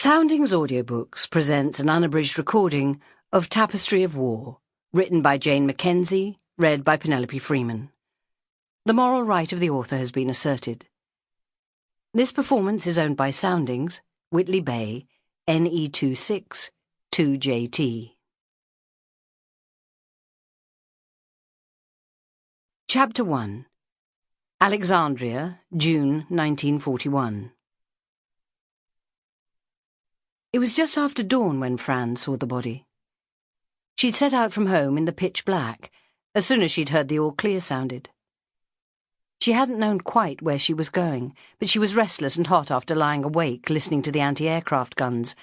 Soundings Audiobooks presents an unabridged recording of Tapestry of War, written by Jane MacKenzie, read by Penelope Freeman. The moral right of the author has been asserted. This performance is owned by Soundings, Whitley Bay, NE26 2JT. Chapter 1. Alexandria, June 1941. It was just after dawn when Fran saw the body. She'd set out from home in the pitch black as soon as she'd heard the all-clear sounded. She hadn't known quite where she was going, but she was restless and hot after lying awake listening to the anti-aircraft guns,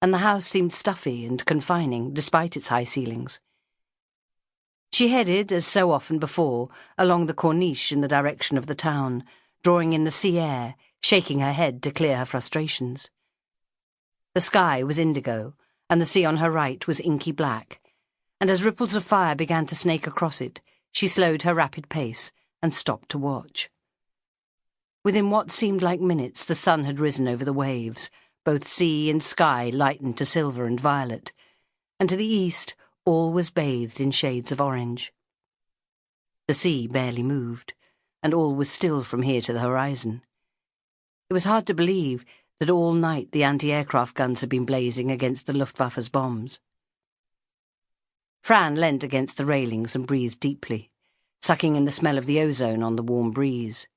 and the house seemed stuffy and confining despite its high ceilings. She headed, as so often before, along the corniche in the direction of the town, drawing in the sea air, shaking her head to clear her frustrations. The sky was indigo, and the sea on her right was inky black, and as ripples of fire began to snake across it, she slowed her rapid pace and stopped to watch. Within what seemed like minutes, the sun had risen over the waves, both sea and sky lightened to silver and violet, and to the east all was bathed in shades of orange. The sea barely moved, and all was still from here to the horizon. It was hard to believe that all night the anti-aircraft guns had been blazing against the Luftwaffe's bombs. Fran leant against the railings and breathed deeply, sucking in the smell of the ozone on the warm breeze.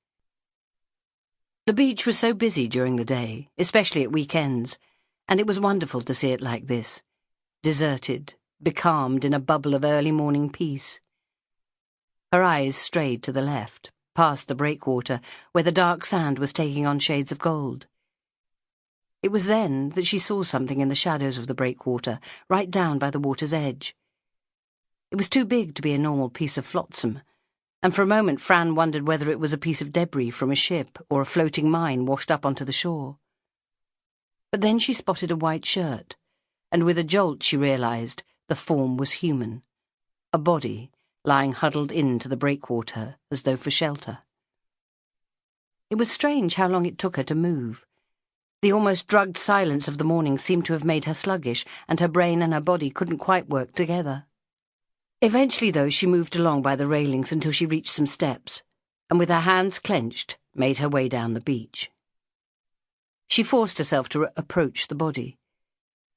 The beach was so busy during the day, especially at weekends, and it was wonderful to see it like this, deserted, becalmed in a bubble of early morning peace. Her eyes strayed to the left, past the breakwater, where the dark sand was taking on shades of gold. It was then that she saw something in the shadows of the breakwater, right down by the water's edge. It was too big to be a normal piece of flotsam, and for a moment Fran wondered whether it was a piece of debris from a ship or a floating mine washed up onto the shore. But then she spotted a white shirt, and with a jolt she realized the form was human, a body lying huddled into the breakwater as though for shelter. It was strange how long it took her to move. The almost drugged silence of the morning seemed to have made her sluggish, and her brain and her body couldn't quite work together. Eventually, though, she moved along by the railings until she reached some steps, and with her hands clenched, made her way down the beach. She forced herself to approach the body,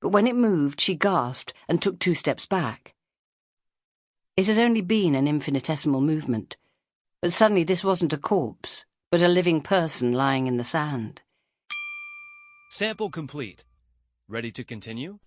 but when it moved, she gasped and took 2 steps back. It had only been an infinitesimal movement, but suddenly this wasn't a corpse, but a living person lying in the sand. Sample complete. Ready to continue?